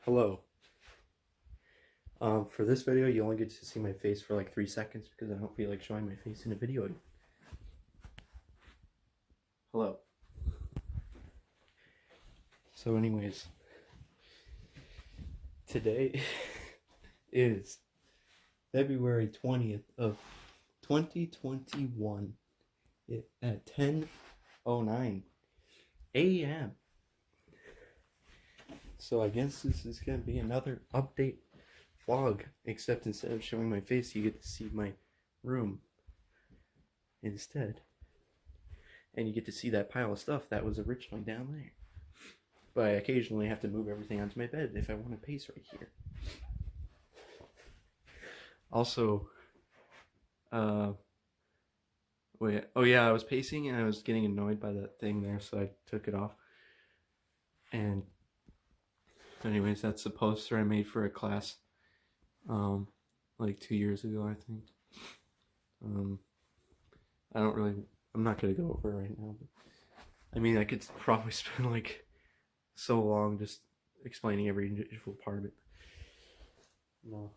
Hello. For this video, you only get to see my face for like 3 seconds because I don't feel like showing my face in a video. Hello. So anyways, today is February 20th of 2021 at 10:09 a.m. So I guess this is going to be another update vlog, except instead of showing my face, you get to see my room instead. And you get to see that pile of stuff that was originally down there. But I occasionally have to move everything onto my bed if I want to pace right here. Also, I was pacing and I was getting annoyed by that thing there, so I took it off. And anyways, that's the poster I made for a class like 2 years ago, I think. I'm not gonna go over it right now, but I mean, I could probably spend like so long just explaining every individual part of it. No.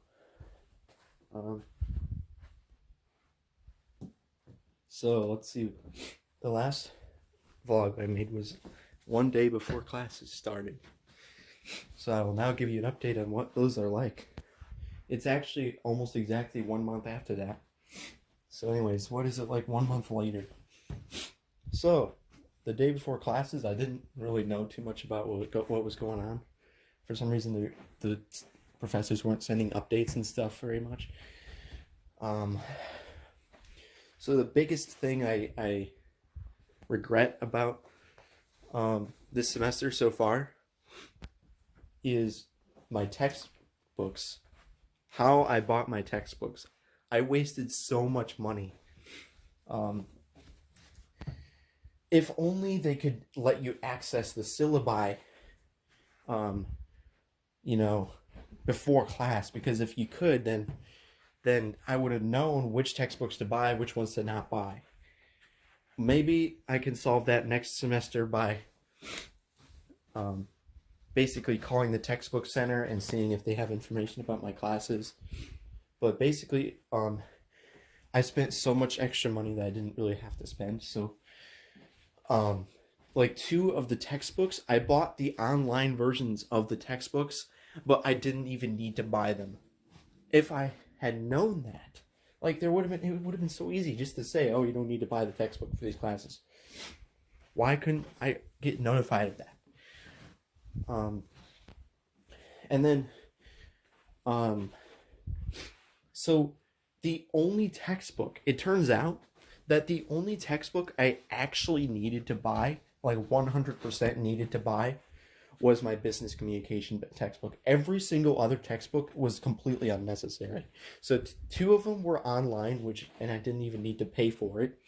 So let's see. The last vlog I made was one day before classes started. So I will now give you an update on what those are like. It's actually almost exactly 1 month after that. So anyways, what is it like 1 month later? So, the day before classes, I didn't really know too much about what was going on. For some reason, the professors weren't sending updates and stuff very much. So the biggest thing I regret about this semester so far is my textbooks. How I bought my textbooks. I wasted so much money. If only they could let you access the syllabi, before class. Because if you could, then I would have known which textbooks to buy, which ones to not buy. Maybe I can solve that next semester by basically calling the textbook center and seeing if they have information about my classes. But basically, I spent so much extra money that I didn't really have to spend. So, like 2 of the textbooks, I bought the online versions of the textbooks, but I didn't even need to buy them. If I had known that, like, it would have been so easy just to say, oh, you don't need to buy the textbook for these classes. Why couldn't I get notified of that? And then, so the only textbook, it turns out that the only textbook I actually needed to buy, like 100% needed to buy, was my business communication textbook. Every single other textbook was completely unnecessary. So 2 of them were online, and I didn't even need to pay for it.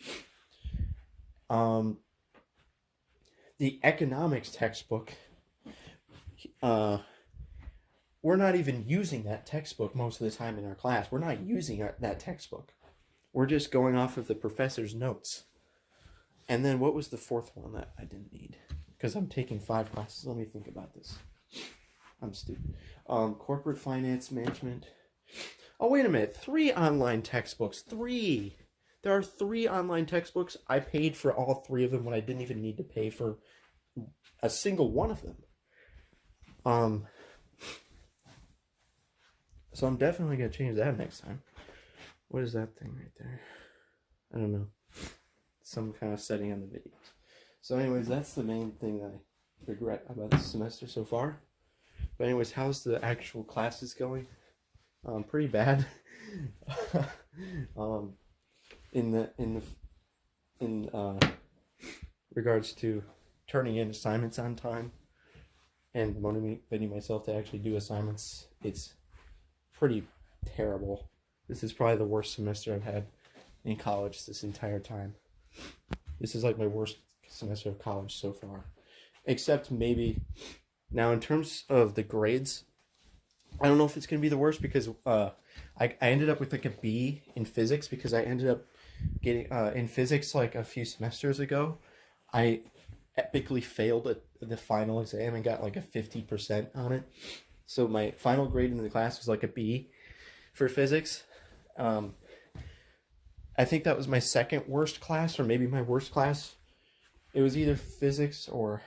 The economics textbook, we're not even using that textbook most of the time in our class. We're not using that textbook. We're just going off of the professor's notes. And then what was the 4th one that I didn't need? Because I'm taking 5 classes. Let me think about this. I'm stupid. Corporate finance management. Oh, wait a minute. 3 online textbooks. 3. There are 3 online textbooks. I paid for all 3 of them when I didn't even need to pay for a single one of them. So I'm definitely going to change that next time. What is that thing right there? I don't know. Some kind of setting on the videos. So anyways, that's the main thing that I regret about this semester so far. But anyways, how's the actual classes going? Pretty bad. In regards to turning in assignments on time and motivating myself to actually do assignments, it's pretty terrible. This is probably the worst semester I've had in college this entire time. This is like my worst semester of college so far. Except maybe, now in terms of the grades, I don't know if it's going to be the worst because I ended up with like a B in physics because I ended up getting, in physics like a few semesters ago, I epically failed at the final exam and got like a 50% on it. So my final grade in the class was like a B for physics. I think that was my second worst class, or maybe my worst class. It was either physics or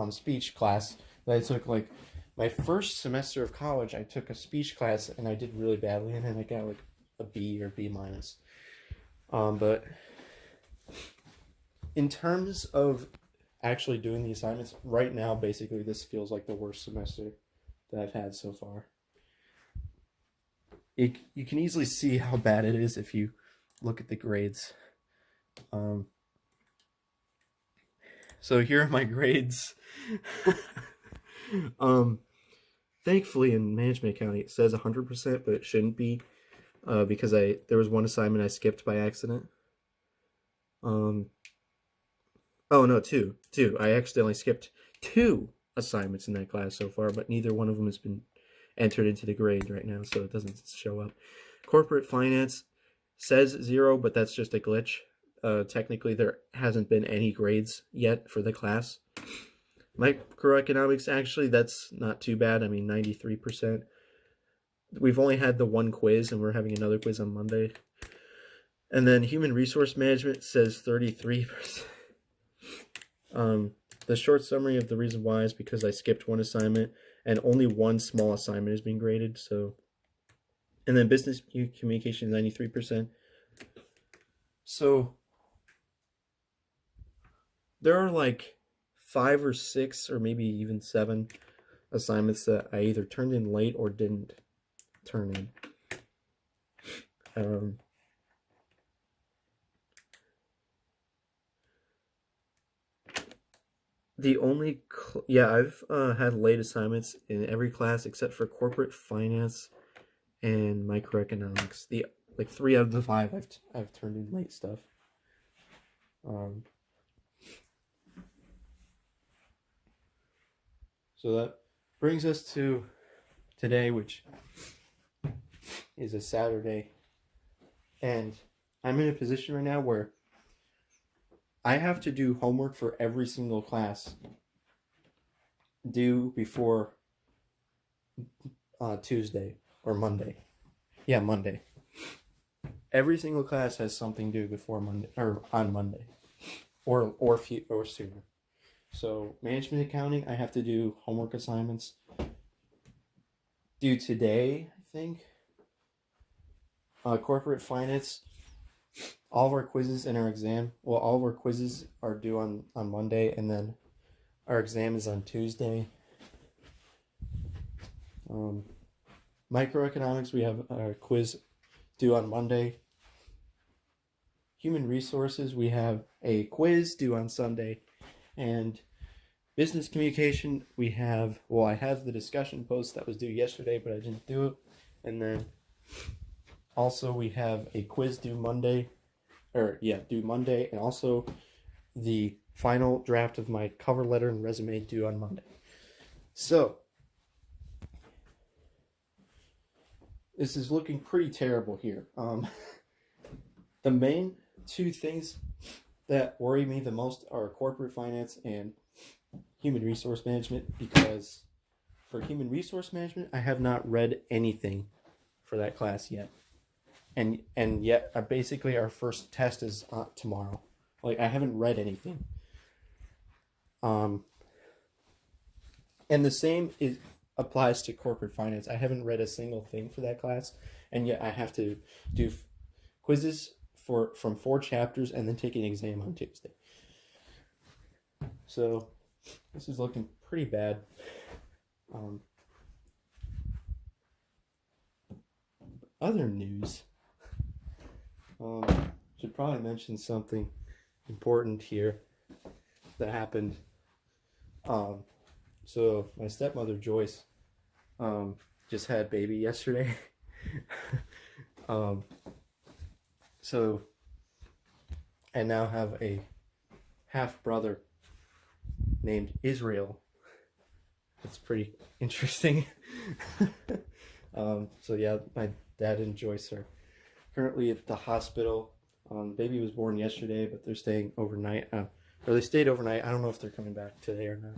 speech class that I took. Like my first semester of college, I took a speech class and I did really badly in it. I got like a B or B minus. But in terms of actually doing the assignments, right now, basically, this feels like the worst semester that I've had so far. You can easily see how bad it is if you look at the grades. So here are my grades. Thankfully in management accounting it says 100%, but it shouldn't be, because there was one assignment I skipped by accident. Oh no, two. I accidentally skipped 2 assignments in that class so far, but neither one of them has been entered into the grade right now, so it doesn't show up. Corporate finance says 0, but that's just a glitch. Technically, there hasn't been any grades yet for the class. Microeconomics, actually, that's not too bad. I mean, 93%. We've only had the one quiz, and we're having another quiz on Monday. And then human resource management says 33%. The short summary of the reason why is because I skipped one assignment, and only one small assignment is being graded. So, and then business communication 93%. So there are like 5 or 6 or maybe even 7 assignments that I either turned in late or didn't turn in. The only I've had late assignments in every class except for corporate finance and microeconomics. The 3 out of the 5 I've turned in late stuff. So that brings us to today, which is a Saturday, and I'm in a position right now where I have to do homework for every single class due before Tuesday or Monday. Yeah, Monday. Every single class has something due before Monday or on Monday, or sooner. So management accounting, I have to do homework assignments due today, I think. Corporate finance, all of our quizzes and our exam, all of our quizzes are due on Monday, and then our exam is on Tuesday. Microeconomics, we have our quiz due on Monday. Human resources, we have a quiz due on Sunday. And business communication, I have the discussion post that was due yesterday, but I didn't do it. And then also we have a quiz due Monday, and also the final draft of my cover letter and resume due on Monday. So this is looking pretty terrible here. The main 2 things that worry me the most are corporate finance and human resource management, because for human resource management, I have not read anything for that class yet. And yet, basically, our first test is tomorrow. Like, I haven't read anything. And the same applies to corporate finance. I haven't read a single thing for that class, and yet I have to do quizzes from 4 chapters and then take an exam on Tuesday. So this is looking pretty bad. Other news. Should probably mention something important here that happened. So my stepmother Joyce just had baby yesterday. So I now have a half brother named Israel. That's pretty interesting. So yeah, my dad and Joyce are currently at the hospital. The baby was born yesterday, but they're staying overnight. Or they stayed overnight. I don't know if they're coming back today or not.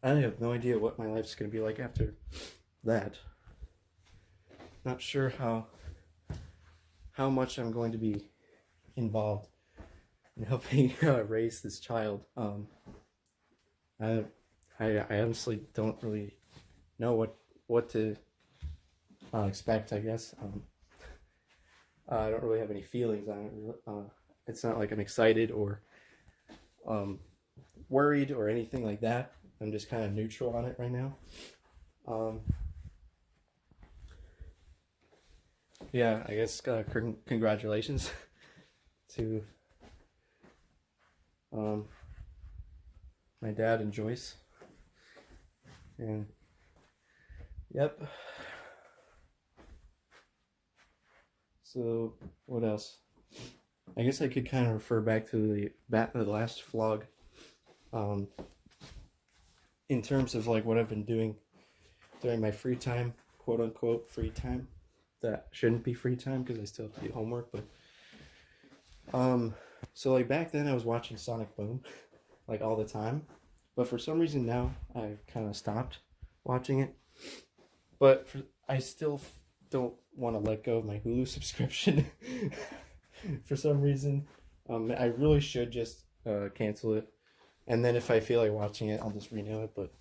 I have no idea what my life's going to be like after that. Not sure how much I'm going to be involved in helping raise this child. I honestly don't really know what to expect, I guess. I don't really have any feelings on it. It's not like I'm excited or worried or anything like that. I'm just kind of neutral on it right now. Yeah, I guess congratulations to my dad and Joyce. And yep. So what else? I guess I could kind of refer back to the last vlog. In terms of like what I've been doing during my free time, quote unquote free time. That shouldn't be free time because I still have to do homework, but so like back then I was watching Sonic Boom like all the time, but for some reason now I kind of stopped watching it. But I still don't want to let go of my Hulu subscription for some reason. I really should just cancel it, and then if I feel like watching it, I'll just renew it. But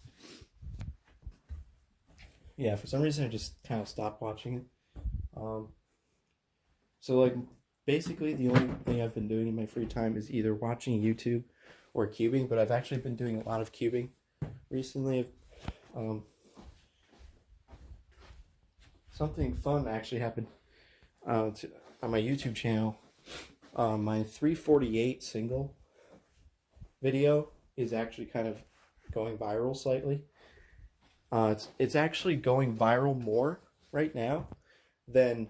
yeah, for some reason I just kind of stopped watching it. So like basically the only thing I've been doing in my free time is either watching YouTube or cubing, but I've actually been doing a lot of cubing recently. Something fun actually happened on my YouTube channel. My 348 single video is actually kind of going viral slightly. It's actually going viral more right now than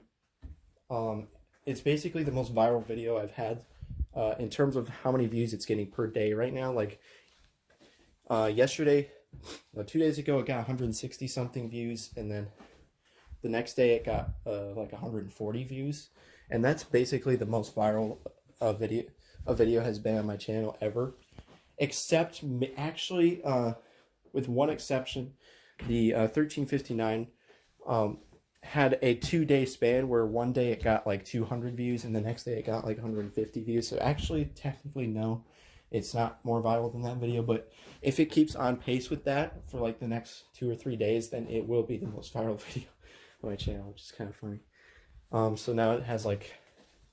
it's basically the most viral video I've had in terms of how many views it's getting per day right now. Like yesterday, 2 days ago, it got 160 something views, and then the next day it got like 140 views, and that's basically the most viral a video has been on my channel ever, except actually with one exception. The 1359 had a 2-day span where one day it got like 200 views and the next day it got like 150 views. So actually, technically, no, it's not more viral than that video. But if it keeps on pace with that for like the next 2 or 3 days, then it will be the most viral video on my channel, which is kind of funny. So now it has like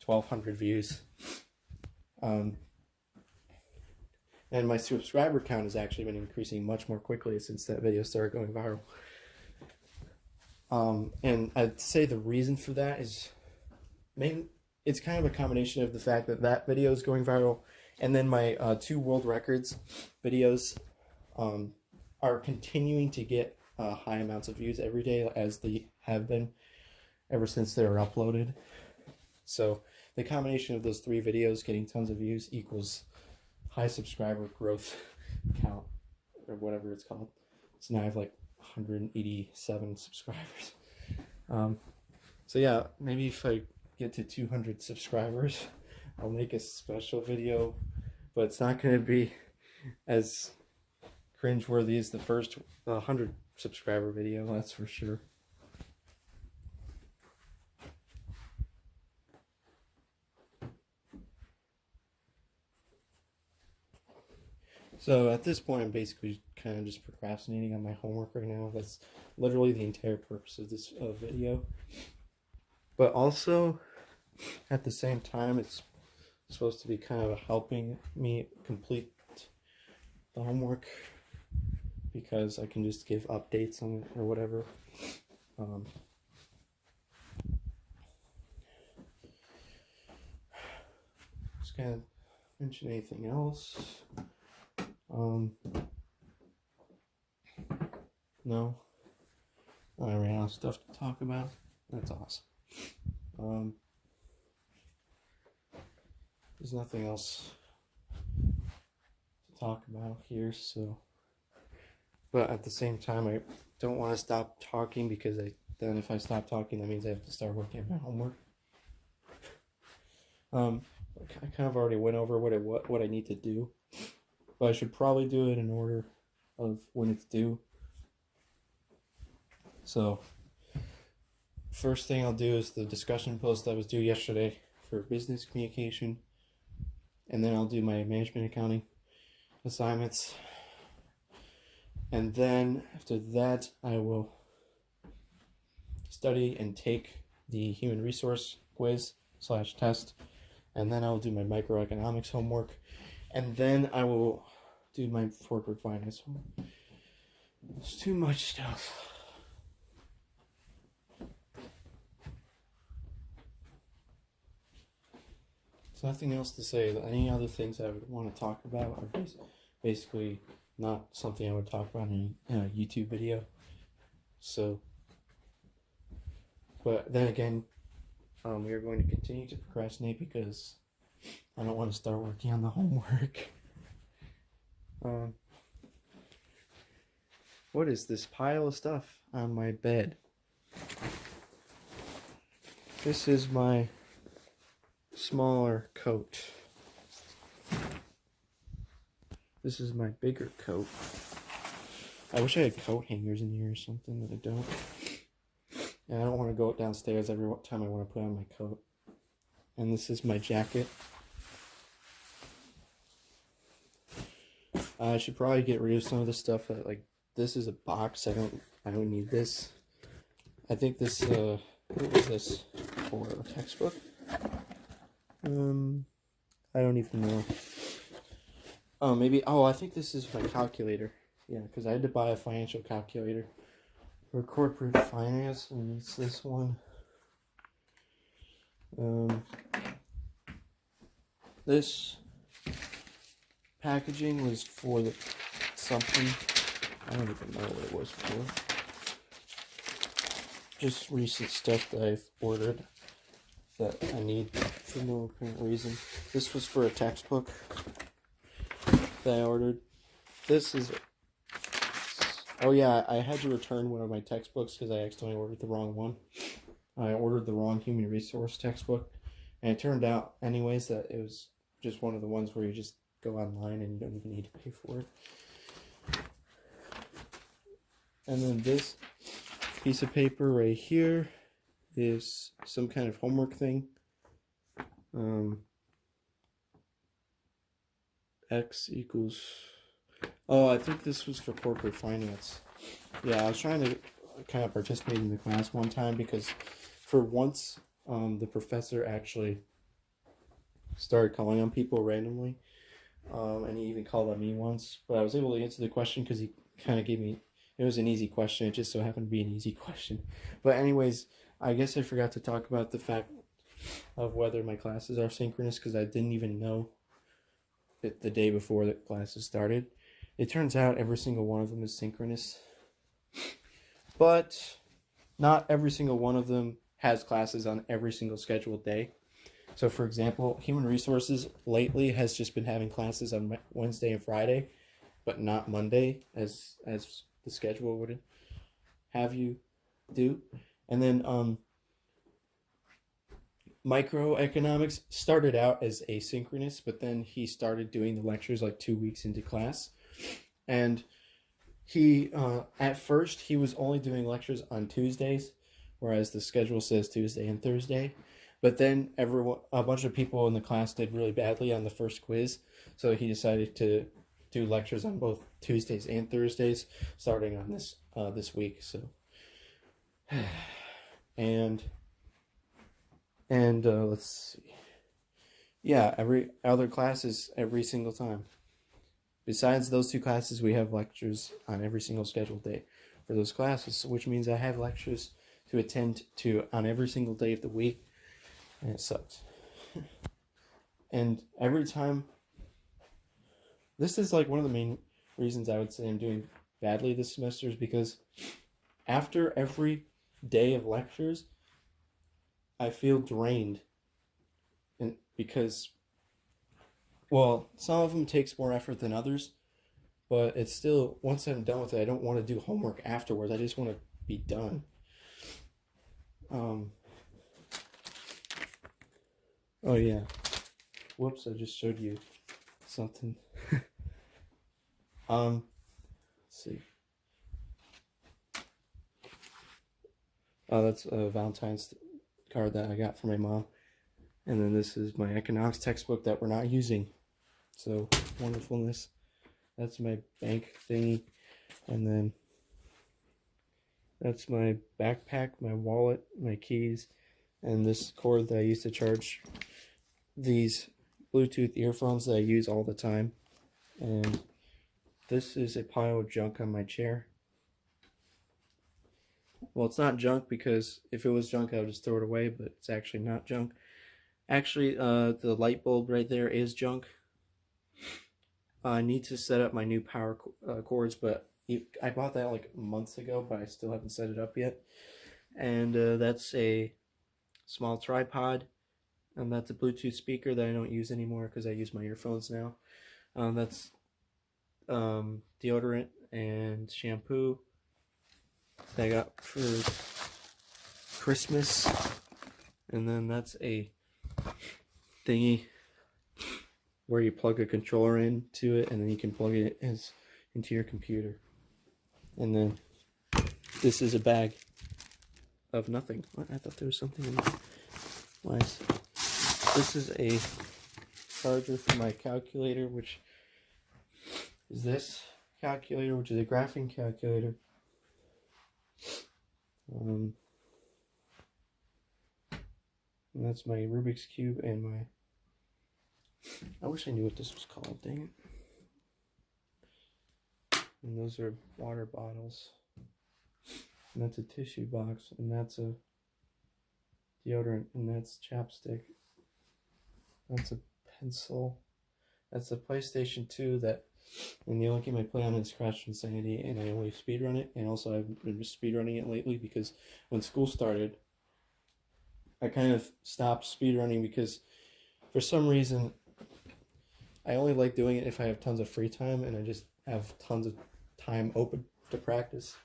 1,200 views. And my subscriber count has actually been increasing much more quickly since that video started going viral. And I'd say the reason for that is it's kind of a combination of the fact that that video is going viral, and then my 2 world records videos are continuing to get high amounts of views every day, as they have been ever since they were uploaded. So the combination of those 3 videos getting tons of views equals high subscriber growth count, or whatever it's called. So now I have like 187 subscribers. So yeah, maybe if I get to 200 subscribers, I'll make a special video, but it's not going to be as cringeworthy as the first 100 subscriber video, that's for sure. So at this point, I'm basically kind of just procrastinating on my homework right now. That's literally the entire purpose of this video. But also, at the same time, it's supposed to be kind of helping me complete the homework, because I can just give updates on it or whatever. Just gonna mention anything else. No, I ran out of stuff to talk about. That's awesome. There's nothing else to talk about here, so. But at the same time, I don't want to stop talking, because then if I stop talking, that means I have to start working on my homework. I kind of already went over what I need to do, but I should probably do it in order of when it's due. So first thing I'll do is the discussion post that was due yesterday for business communication, and then I'll do my management accounting assignments, and then after that I will study and take the human resource quiz / test, and then I'll do my microeconomics homework, and then I will do my corporate finance homework. It's too much stuff. There's nothing else to say. Any other things I would want to talk about are basically not something I would talk about in a YouTube video. So, but then again, we are going to continue to procrastinate because I don't want to start working on the homework. What is this pile of stuff on my bed? This is my smaller coat. This is my bigger coat. I wish I had coat hangers in here or something, but I don't. And I don't want to go downstairs every time I want to put on my coat. And this is my jacket. I should probably get rid of some of the stuff that, like, this is a box. I don't need this. I think this what was this for? A textbook? I don't even know. Oh, maybe. Oh, I think this is my calculator. Yeah, because I had to buy a financial calculator for corporate finance, and it's this one. This packaging was for something. I don't even know what it was for. Just recent stuff that I've ordered that I need for no apparent reason. This was for a textbook that I ordered. This is... Oh yeah, I had to return one of my textbooks because I accidentally ordered the wrong one. I ordered the wrong human resource textbook. And it turned out, anyways, that it was just one of the ones where you just go online and you don't even need to pay for it. And then this piece of paper right here is some kind of homework thing. X equals... Oh, I think this was for corporate finance. Yeah, I was trying to kind of participate in the class one time because for once, the professor actually started calling on people randomly. And he even called on me once. But I was able to answer the question because he kind of gave me... It was an easy question. It just so happened to be an easy question. But anyways, I guess I forgot to talk about the fact of whether my classes are synchronous because I didn't even know it the day before the classes started. It turns out every single one of them is synchronous. But not every single one of them has classes on every single scheduled day. So for example, Human Resources lately has just been having classes on Wednesday and Friday, but not Monday as the schedule would have you do. And then microeconomics started out as asynchronous, but then he started doing the lectures like 2 weeks into class. And he, at first, he was only doing lectures on Tuesdays, whereas the schedule says Tuesday and Thursday. But then a bunch of people in the class did really badly on the first quiz, so he decided to do lectures on both Tuesdays and Thursdays, starting on this week. So, and let's see. Yeah, every other class is every single time. Besides those two classes, we have lectures on every single scheduled day for those classes, which means I have lectures to attend to on every single day of the week, and it sucks. And every time, this is like one of the main reasons I would say I'm doing badly this semester is because after every day of lectures, I feel drained, and because, well, some of them takes more effort than others, but it's still, once I'm done with it, I don't want to do homework afterwards. I just want to be done. Oh yeah, whoops, I just showed you something. Let's That's a Valentine's card that I got from my mom. And then this is my economics textbook that we're not using. So, wonderfulness. That's my bank thingy. And then that's my backpack, my wallet, my keys, and this cord that I use to charge these Bluetooth earphones that I use all the time. And this is a pile of junk on my chair. Well, it's not junk because if it was junk, I would just throw it away, but it's actually not junk. Actually, the light bulb right there is junk. I need to set up my new power cords, but I bought that like months ago, but I still haven't set it up yet. And that's a small tripod, and that's a Bluetooth speaker that I don't use anymore because I use my earphones now. That's deodorant and shampoo that I got for Christmas. And then that's a thingy where you plug a controller into it, and then you can plug it into your computer. And then this is a bag of nothing. What? I thought there was something in there. Nice. This is a charger for my calculator, which is this calculator, which is a graphing calculator. And that's my Rubik's Cube and my... I wish I knew what this was called, dang it. And those are water bottles. And that's a tissue box, and that's a deodorant, and that's chapstick. That's a pencil. That's a PlayStation 2 that, and the only game I play on is Crash Insanity, and I only speedrun it, and also I've been speedrunning it lately because when school started, I kind of stopped speedrunning because for some reason, I only like doing it if I have tons of free time, and I just have tons of time open to practice.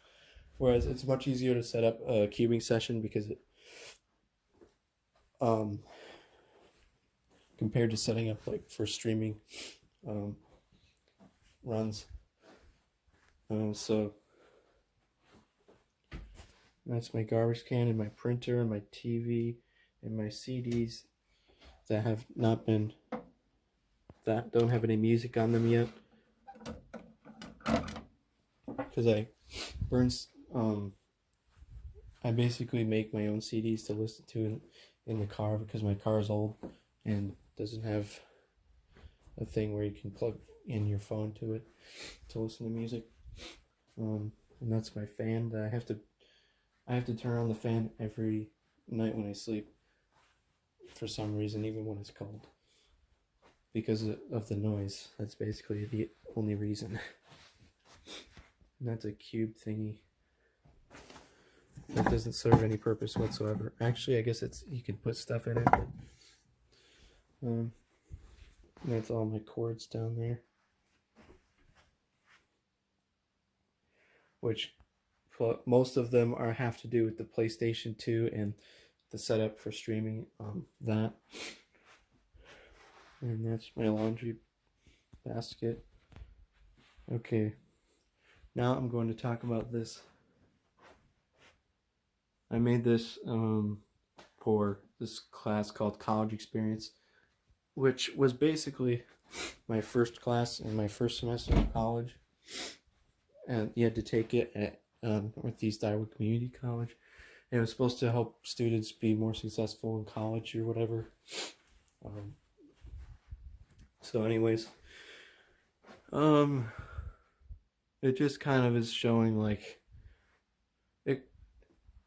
Whereas it's much easier to set up a cubing session because it, compared to setting up like for streaming runs. So that's my garbage can and my printer and my TV and my CDs that have not been, that don't have any music on them yet, because I basically make my own CDs to listen to in the car because my car is old and doesn't have a thing where you can plug in your phone to it to listen to music. And that's my fan that I have to turn on the fan every night when I sleep for some reason, even when it's cold, because of the noise. That's basically the only reason. And that's a cube thingy that doesn't serve any purpose whatsoever. Actually, I guess you can put stuff in it, but that's all my cords down there, which most of them have to do with the PlayStation 2 and the setup for streaming that. And that's my laundry basket. Okay, now I'm going to talk about this. I made this for this class called College Experience, which was basically my first class in my first semester of college. And you had to take it at Northeast Iowa Community College. And it was supposed to help students be more successful in college or whatever. So anyways, it just kind of is showing like,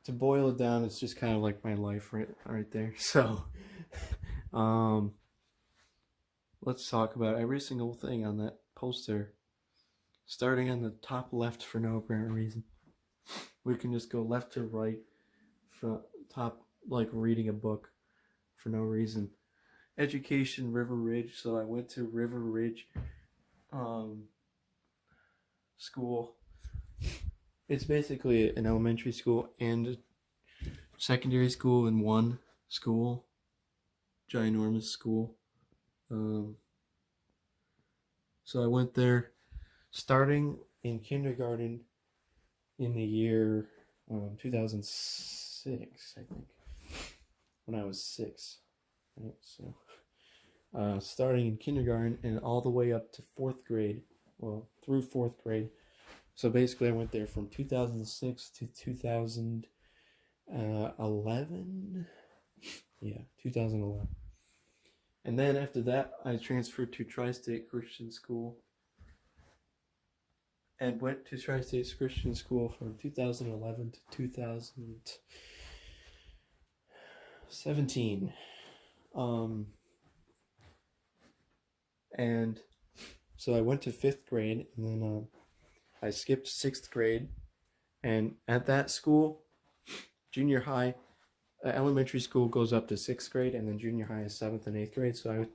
to boil it down, it's just kind of like my life right there. So, let's talk about every single thing on that poster, starting on the top left for no apparent reason. We can just go left to right, from top, like reading a book for no reason. Education, River Ridge. So I went to River Ridge school. It's basically an elementary school and secondary school in one school. Ginormous school. So I went there starting in kindergarten in the year 2006. 6, I think. When I was 6. Right? So, starting in kindergarten and all the way up to 4th grade. Well, through 4th grade. So basically I went there from 2006 to 2011. Yeah, 2011. And then after that, I transferred to Tri-State Christian School. And went to Tri-State Christian School from 2011 to 2017. And so I went to 5th grade, and then I skipped 6th grade. And at that school, junior high, elementary school goes up to 6th grade, and then junior high is 7th and 8th grade. So I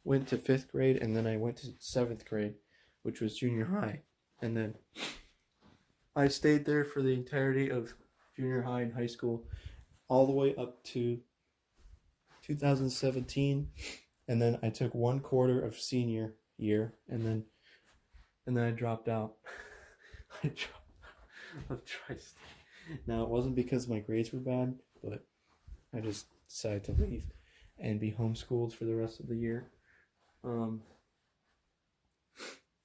went to 5th grade, and then I went to 7th grade, which was junior high. And then I stayed there for the entirety of junior high and high school, all the way up to 2017. And then I took 1 quarter of senior year, and then I dropped out. I dropped out of Tri-State. Now, it wasn't because my grades were bad, but I just decided to leave and be homeschooled for the rest of the year. And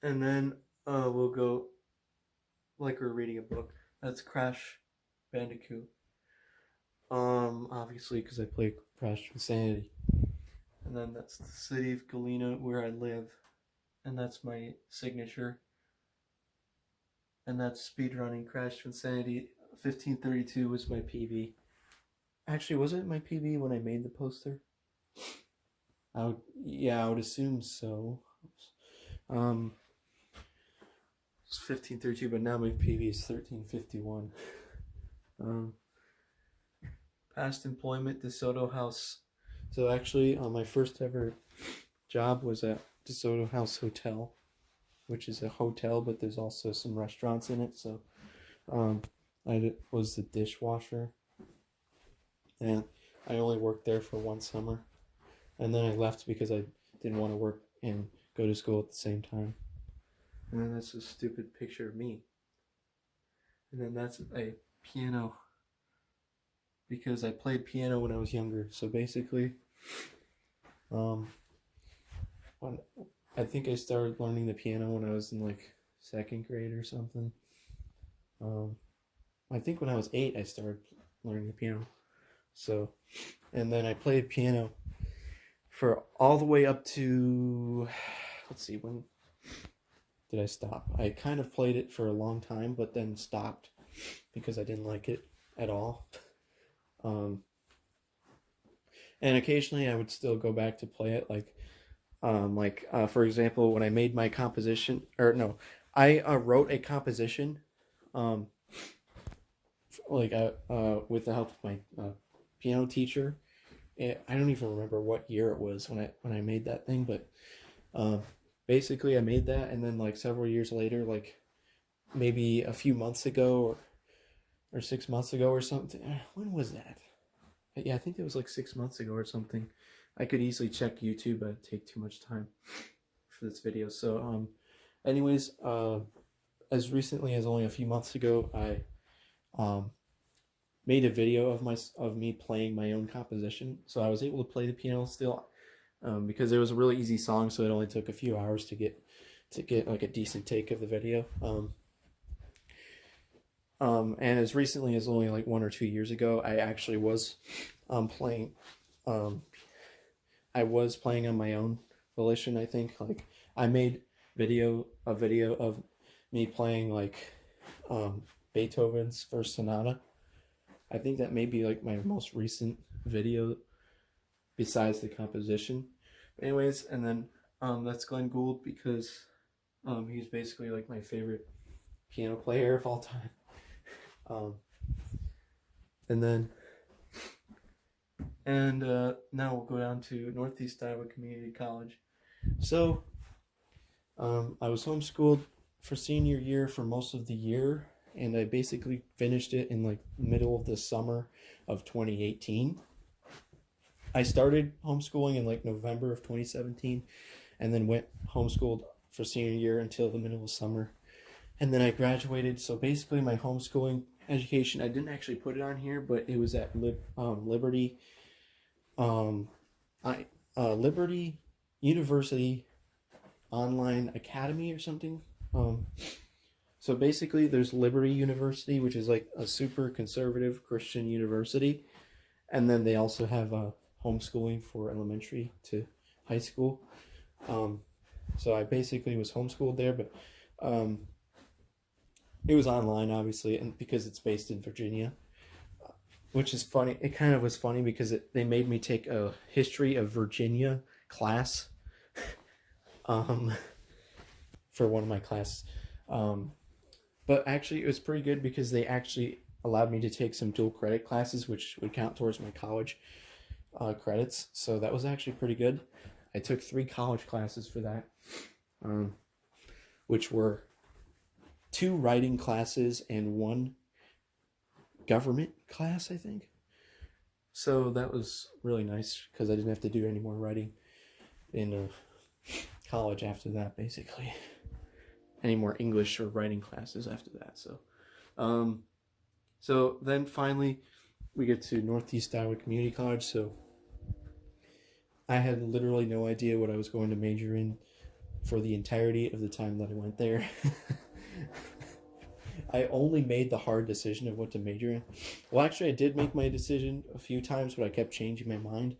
then we'll go, like we're reading a book. That's Crash Bandicoot. Obviously, because I play Crash Insanity. And then that's the city of Galena, where I live. And that's my signature. And that's speedrunning Crash Insanity. 1532 was my PB. Actually, was it my PB when I made the poster? I would assume so. It's 1532, but now my PB is 1351. Past employment, DeSoto House. So actually, my first ever job was at DeSoto House Hotel, which is a hotel, but there's also some restaurants in it. So I was the dishwasher, and I only worked there for 1 summer, and then I left because I didn't want to work and go to school at the same time. And then that's a stupid picture of me. And then that's a piano, because I played piano when I was younger. So basically, when I think I started learning the piano when I was in like 2nd grade or something. I think when I was 8, I started learning the piano. So, and then I played piano for all the way up to, let's see, when did I stop? I kind of played it for a long time, but then stopped because I didn't like it at all. And occasionally I would still go back to play it, for example, when I made my composition, I wrote a composition, with the help of my piano teacher. I don't even remember what year it was when I made that thing, but basically I made that, and then like several years later, like maybe a few months ago or 6 months ago or something. When was that? Yeah, I think it was like 6 months ago or something. I could easily check YouTube, but it'd take too much time for this video. So, anyways, as recently as only a few months ago, I made a video of me playing my own composition. So I was able to play the piano still, because it was a really easy song, so it only took a few hours to get like a decent take of the video. And as recently as only like 1 or 2 years ago, I actually was playing. I was playing on my own volition. I think like I made a video of me playing like Beethoven's First Sonata. I think that may be like my most recent video besides the composition. But anyways, and then that's Glenn Gould, because he's basically like my favorite piano player of all time. Now we'll go down to Northeast Iowa Community College. So I was homeschooled for senior year for most of the year, and I basically finished it in like middle of the summer of 2018. I started homeschooling in like November of 2017, and then went homeschooled for senior year until the middle of summer, and then I graduated. So basically my homeschooling education. I didn't actually put it on here, but it was at Liberty, Liberty University Online Academy or something. So basically, there's Liberty University, which is like a super conservative Christian university, and then they also have homeschooling for elementary to high school. So I basically was homeschooled there, but it was online, obviously, and because it's based in Virginia, which is funny. It kind of was funny because they made me take a history of Virginia class for one of my classes. But actually, it was pretty good because they actually allowed me to take some dual credit classes, which would count towards my college credits. So that was actually pretty good. I took 3 college classes for that, which were 2 writing classes and 1 government class, I think. So that was really nice because I didn't have to do any more writing in college after that, basically. Any more English or writing classes after that. So then finally we get to Northeast Iowa Community College. So I had literally no idea what I was going to major in for the entirety of the time that I went there. I only made the hard decision of what to major in. Well, actually, I did make my decision a few times, but I kept changing my mind.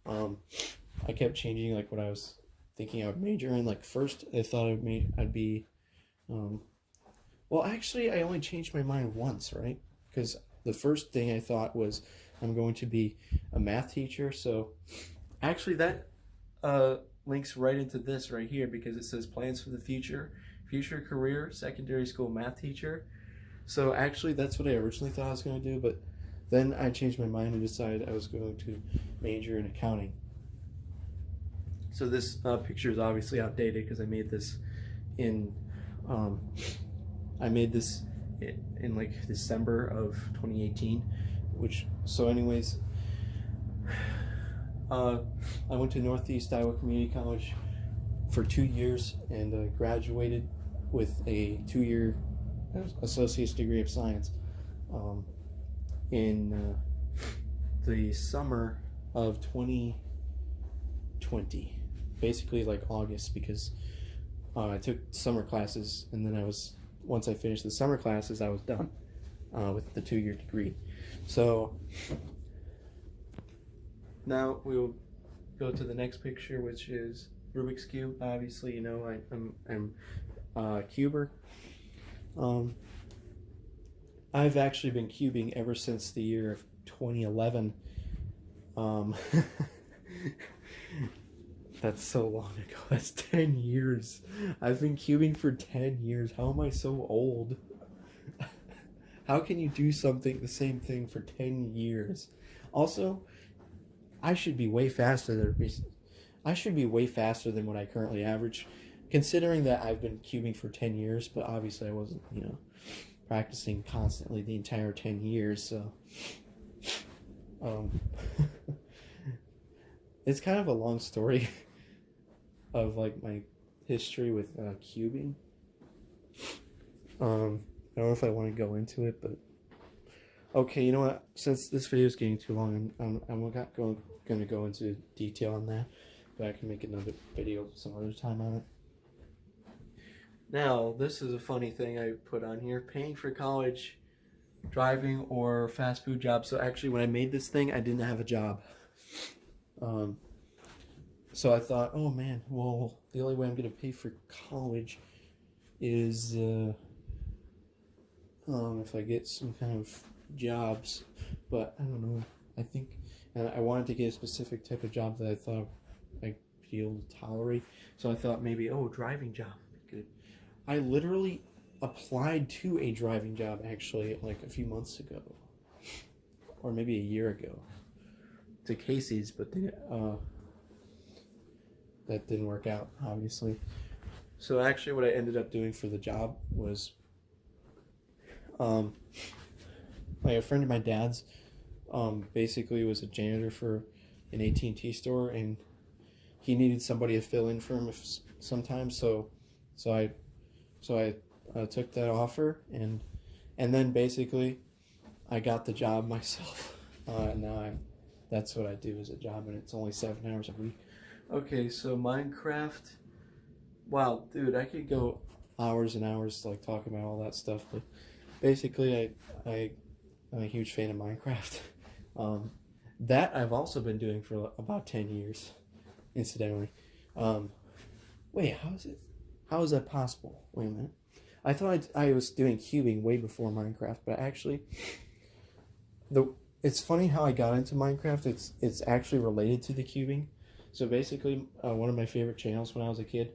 I kept changing like what I was thinking I would major in. Like first, I thought I'd be. Well, actually, I only changed my mind once, right? Because the first thing I thought was I'm going to be a math teacher. So actually, that links right into this right here because it says plans for the future career, secondary school math teacher. So actually, that's what I originally thought I was going to do, but then I changed my mind and decided I was going to major in accounting. So this picture is obviously outdated because I made this in like December of 2018, so anyways, I went to Northeast Iowa Community College for 2 years and graduated with a 2-year associate's degree of science in the summer of 2020, basically like August, because I took summer classes, and then once I finished the summer classes, I was done with the 2-year degree. So now we'll go to the next picture, which is Rubik's Cube. Obviously, you know, I'm a cuber. I've actually been cubing ever since the year of 2011. That's so long ago. That's 10 years. I've been cubing for 10 years. How am I so old? How can you do the same thing for 10 years? Also, I should be way faster than what I currently average, considering that I've been cubing for 10 years, but obviously I wasn't, practicing constantly the entire 10 years, so it's kind of a long story of like my history with cubing. I don't know if I want to go into it, but okay, you know what? Since this video is getting too long, I'm not going to go into detail on that, but I can make another video some other time on it. Now, this is a funny thing I put on here: paying for college, driving, or fast food jobs. So actually, when I made this thing, I didn't have a job. So I thought, oh man, well, the only way I'm going to pay for college is if I get some kind of jobs. But I don't know. I think, and I wanted to get a specific type of job that I thought I'd be able to tolerate. So I thought maybe, driving job would be good. I literally applied to a driving job actually like a few months ago, or maybe a year ago, to Casey's, but that didn't work out, obviously. So actually what I ended up doing for the job was like a friend of my dad's basically was a janitor for an AT&T store, and he needed somebody to fill in for him sometimes, so I took that offer, and And then basically, I got the job myself. That's what I do as a job, and it's only 7 hours a week. Okay, so Minecraft. Wow, dude, I could go hours and hours like talking about all that stuff, but basically, I'm a huge fan of Minecraft. That I've also been doing for about 10 years, incidentally. Wait, how is that possible? Wait a minute. I thought I was doing cubing way before Minecraft, but actually, it's funny how I got into Minecraft. It's actually related to the cubing. So basically, one of my favorite channels when I was a kid,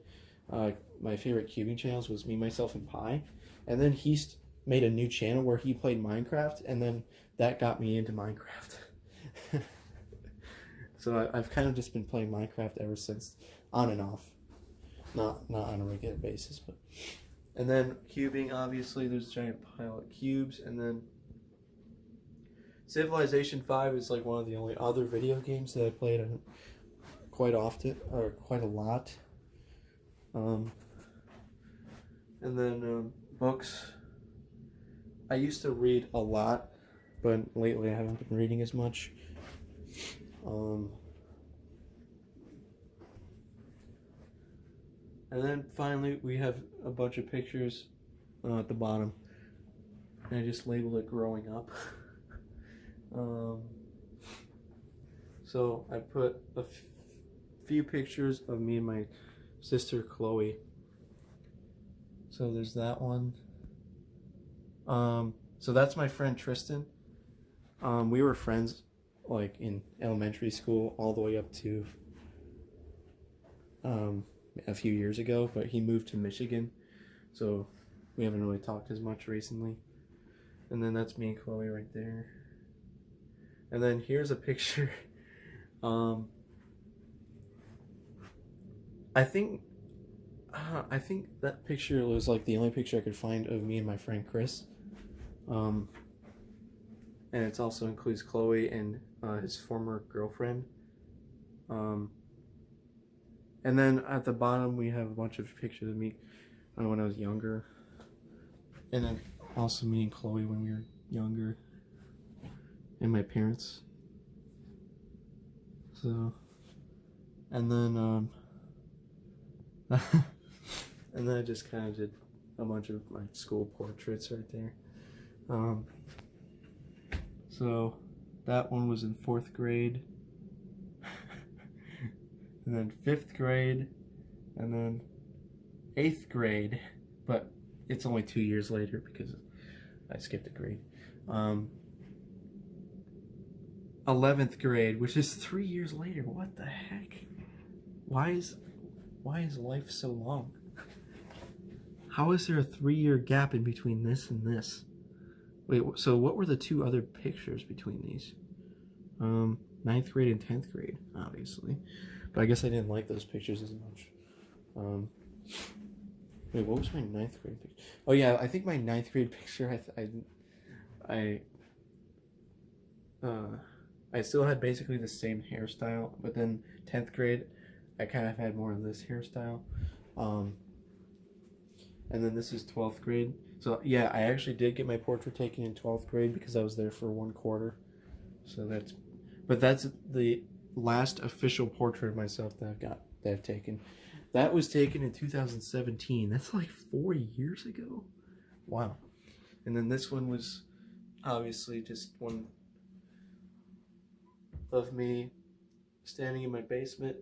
my favorite cubing channels was Me, Myself, and Pi, and then he made a new channel where he played Minecraft, and then that got me into Minecraft. So I've kind of just been playing Minecraft ever since, on and off, not on a regular basis, but. And then cubing, obviously, there's a giant pile of cubes, and then Civilization 5 is like one of the only other video games that I played quite often, or quite a lot. And then books. I used to read a lot, but lately I haven't been reading as much. And then finally we have a bunch of pictures at the bottom. And I just labeled it growing up. So I put a few pictures of me and my sister Chloe. So there's that one. So that's my friend Tristan. We were friends like in elementary school all the way up to a few years ago, but he moved to Michigan, so we haven't really talked as much recently. And then that's me and Chloe right there. And then here's a picture. I think that picture was like the only picture I could find of me and my friend Chris. And it also includes Chloe and his former girlfriend. And then at the bottom we have a bunch of pictures of me when I was younger. And then also me and Chloe when we were younger. And my parents. So, and then and then I just kind of did a bunch of my school portraits right there. So that one was in 4th grade, and then 5th grade, and then 8th grade, but it's only 2 years later because I skipped a grade. 11th grade, which is 3 years later. What the heck? Why is life so long? How is there a 3-year gap in between this and this? Wait, so what were the 2 other pictures between these? 9th grade and 10th grade, obviously. But I guess I didn't like those pictures as much. Wait, what was my 9th grade picture? Oh yeah, I think my 9th grade picture, I still had basically the same hairstyle, but then 10th grade, I kind of had more of this hairstyle. And then this is 12th grade. So yeah, I actually did get my portrait taken in 12th grade because I was there for 1 quarter. So that's the last official portrait of myself that I've taken. That was taken in 2017. That's like 4 years ago. Wow. And then this one was obviously just one of me standing in my basement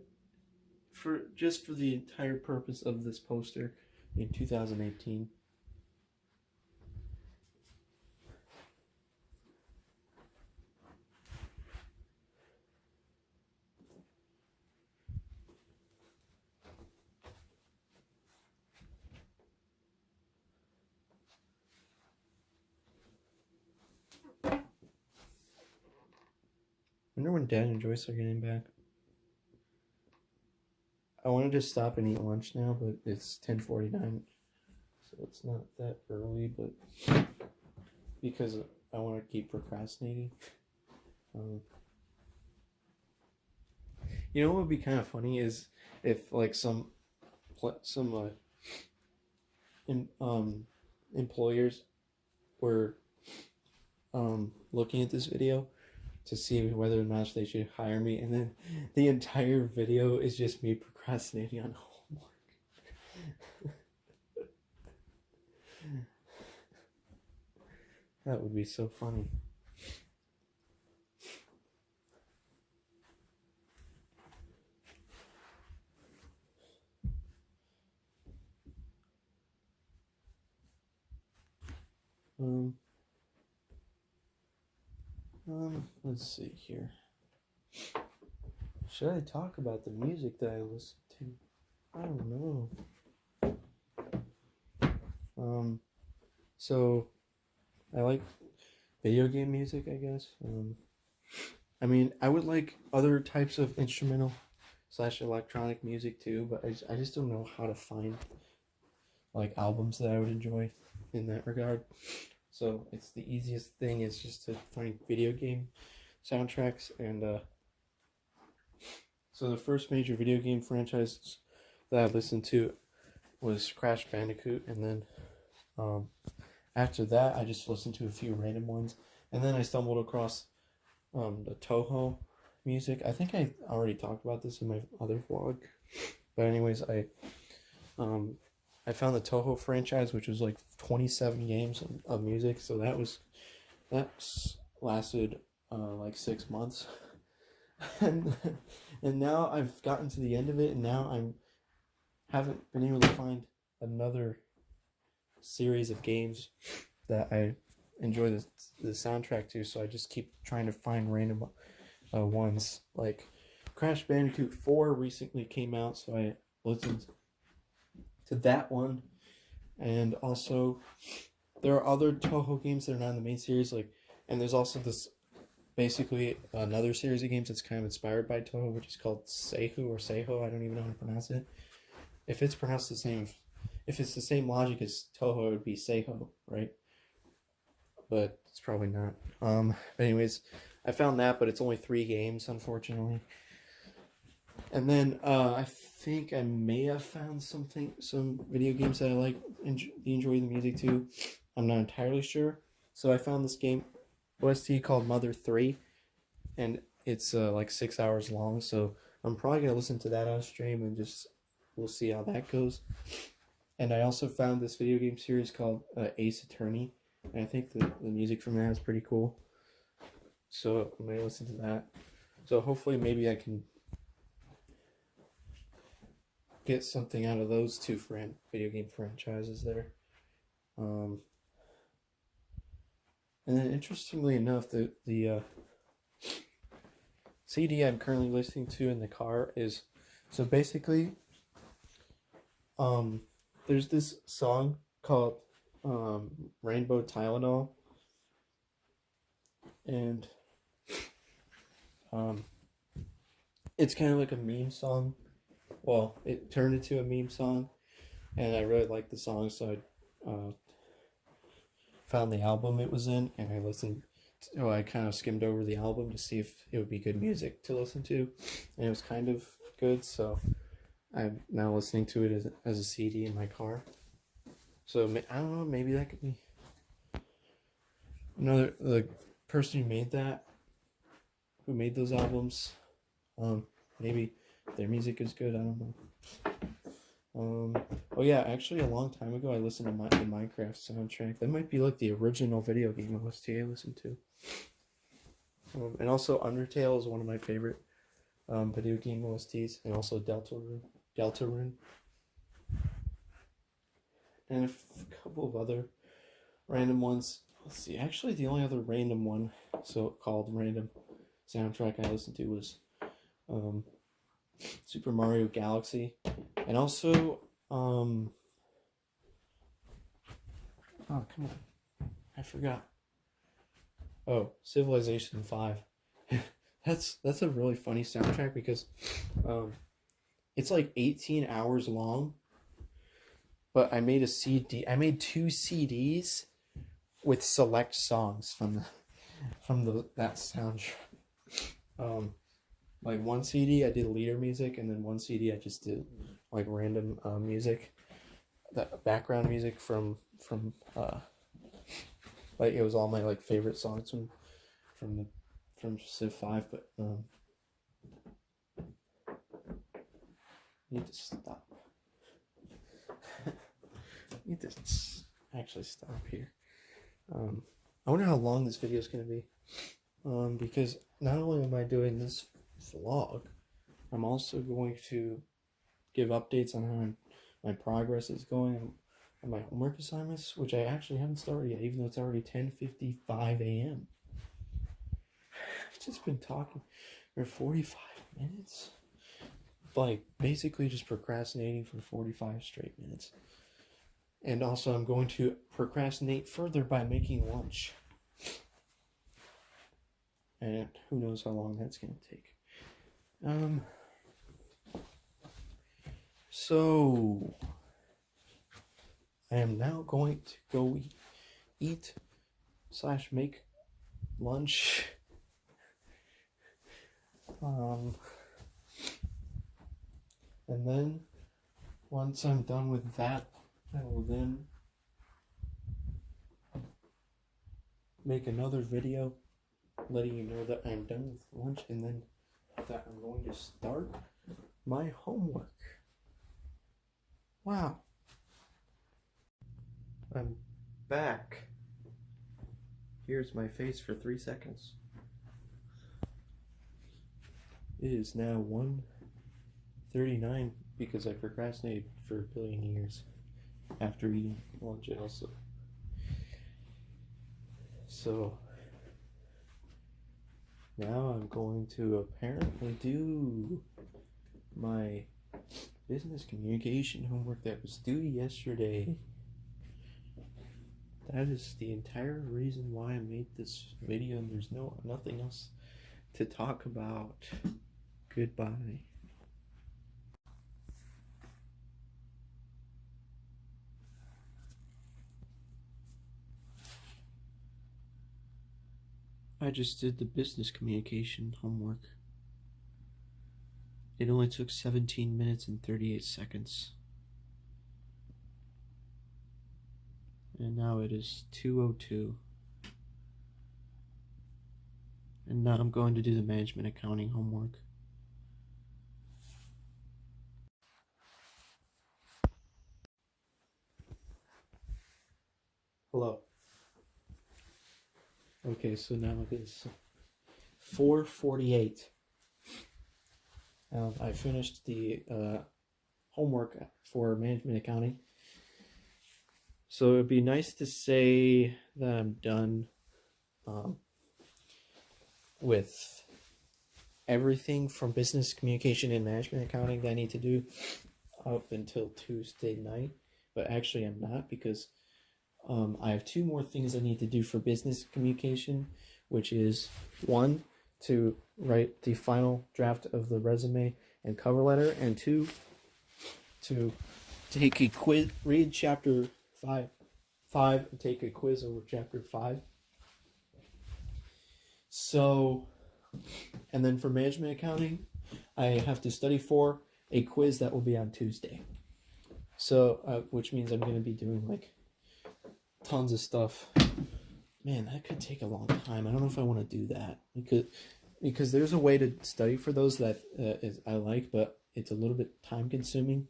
for the entire purpose of this poster in 2018. I wonder when Dad and Joyce are getting back. I wanted to stop and eat lunch now, but it's 10:49, so it's not that early, but because I want to keep procrastinating. You know what would be kind of funny is if like some employers were looking at this video to see whether or not they should hire me, and then the entire video is just me procrastinating on homework. That would be so funny. Let's see here. Should I talk about the music that I listen to? I don't know. So I like video game music, I guess. I mean, I would like other types of instrumental / electronic music too, but I just don't know how to find like albums that I would enjoy in that regard. So it's the easiest thing is just to find video game soundtracks, and so the first major video game franchise that I listened to was Crash Bandicoot, and then after that I just listened to a few random ones, and then I stumbled across the Toho music. I think I already talked about this in my other vlog, but anyways, I found the Toho franchise, which was like 27 games of music, so that lasted like 6 months, and now I've gotten to the end of it, and now haven't been able to find another series of games that I enjoy the soundtrack to, so I just keep trying to find random ones. Like Crash Bandicoot 4 recently came out, so I listened to that one, and also there are other Toho games that are not in the main series, and there's also this basically another series of games that's kind of inspired by Toho, which is called Seihu or Seiho. I don't even know how to pronounce it. If it's pronounced the same, if it's the same logic as Toho, it would be Seiho, right? But it's probably not. But anyways, I found that, but it's only 3 games, unfortunately. And then I think I may have found some video games that I like enjoy the music to. I'm not entirely sure. So I found this game OST called Mother 3, and it's like 6 hours long. So I'm probably gonna listen to that on stream, and we'll see how that goes. And I also found this video game series called Ace Attorney, and I think the music from that is pretty cool. So I may listen to that. So hopefully maybe I can get something out of those 2 video game franchises there. And then interestingly enough, the CD I'm currently listening to in the car is, so basically there's this song called Rainbow Tylenol, and it's kind of like a meme song. Well, it turned into a meme song, and I really liked the song, so I found the album it was in, and I kind of skimmed over the album to see if it would be good music to listen to, and it was kind of good, so I'm now listening to it as a CD in my car. So I don't know, maybe that could be the person who made those albums, maybe their music is good, I don't know. Oh yeah, actually a long time ago I listened to the Minecraft soundtrack. That might be like the original video game OST I listened to. And also Undertale is one of my favorite video game OSTs, and also Deltarune. And a couple of other random ones. Let's see, actually the only other random one, so-called random soundtrack I listened to was Super Mario Galaxy, and also oh, come on, I forgot. Oh, Civilization 5. That's a really funny soundtrack because it's like 18 hours long, but I made a CD. I made 2 CDs with select songs from that soundtrack. Like one CD I did leader music, and then one CD I just did like random music, that background music from Like it was all my like favorite songs from Civ 5, but need to stop. Need to actually stop here. I wonder how long this video is going to be. Because not only am I doing this vlog, I'm also going to give updates on how my progress is going on my homework assignments, which I actually haven't started yet, even though it's already 10:55 a.m. I've just been talking for 45 minutes. Like, basically just procrastinating for 45 straight minutes. And also, I'm going to procrastinate further by making lunch. And who knows how long that's going to take. So, I am now going to go eat / make lunch. And then, once I'm done with that, I will then make another video letting you know that I'm done with lunch, and then that I'm going to start my homework. Wow. I'm back. Here's my face for 3 seconds. It is now 1:39 because I procrastinated for a billion years after eating lunch also. So now I'm going to apparently do my business communication homework that was due yesterday. That is the entire reason why I made this video, and there's nothing else to talk about. Goodbye. I just did the business communication homework. It only took 17 minutes and 38 seconds. And now it is 2:02. And now I'm going to do the management accounting homework. Hello. Okay, so now it is 4:48. I finished the homework for management accounting. So it'd be nice to say that I'm done with everything from business communication and management accounting that I need to do up until Tuesday night. But actually I'm not, because I have 2 more things I need to do for business communication, which is 1, to write the final draft of the resume and cover letter, and 2, to take a quiz, read chapter 5, and take a quiz over chapter 5. So, and then for management accounting, I have to study for a quiz that will be on Tuesday. So, which means I'm going to be doing like tons of stuff. Man, that could take a long time. I don't know if I want to do that, because there's a way to study for those that I like, but it's a little bit time consuming,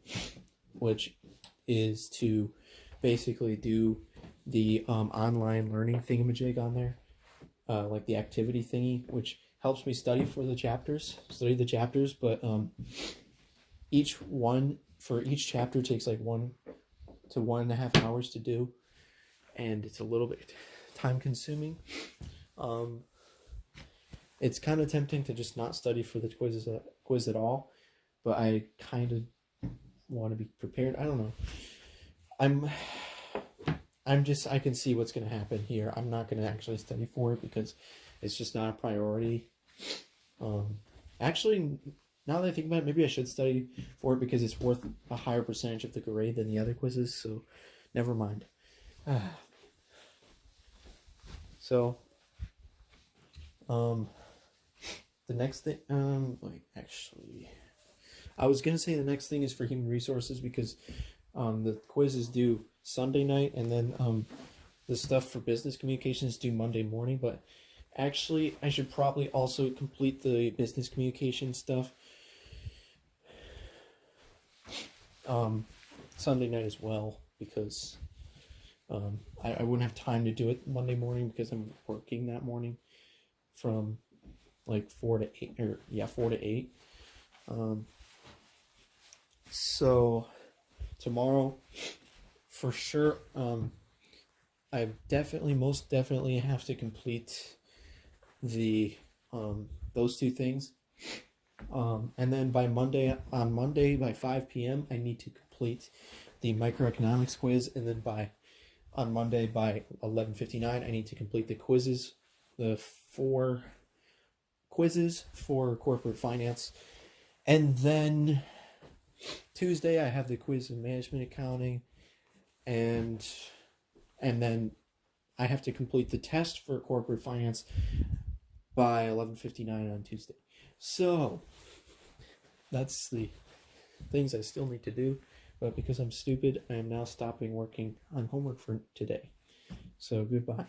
which is to basically do the online learning thingamajig on there, like the activity thingy, which helps me study the chapters, but each chapter takes like 1 to 1.5 hours to do, and it's a little bit time consuming. It's kind of tempting to just not study for the quiz at all, but I kind of want to be prepared. I don't know. I can see what's going to happen here. I'm not going to actually study for it because it's just not a priority. Actually, now that I think about it, maybe I should study for it because it's worth a higher percentage of the grade than the other quizzes, so never mind. So, the next thing, I was going to say the next thing is for human resources, because the quiz is due Sunday night, and then the stuff for business communications due Monday morning, but actually I should probably also complete the business communication stuff Sunday night as well, because I wouldn't have time to do it Monday morning because I'm working that morning from like 4 to 8, or 4 to 8. So tomorrow for sure, I most definitely have to complete the those two things, and then by Monday by 5 p.m. I need to complete the microeconomics quiz, and then on Monday by 11:59 I need to complete the quizzes, the 4 quizzes for corporate finance, and then Tuesday I have the quiz in management accounting, and then I have to complete the test for corporate finance by 11:59 on Tuesday. So that's the things I still need to do, but because I'm stupid, I am now stopping working on homework for today. So goodbye.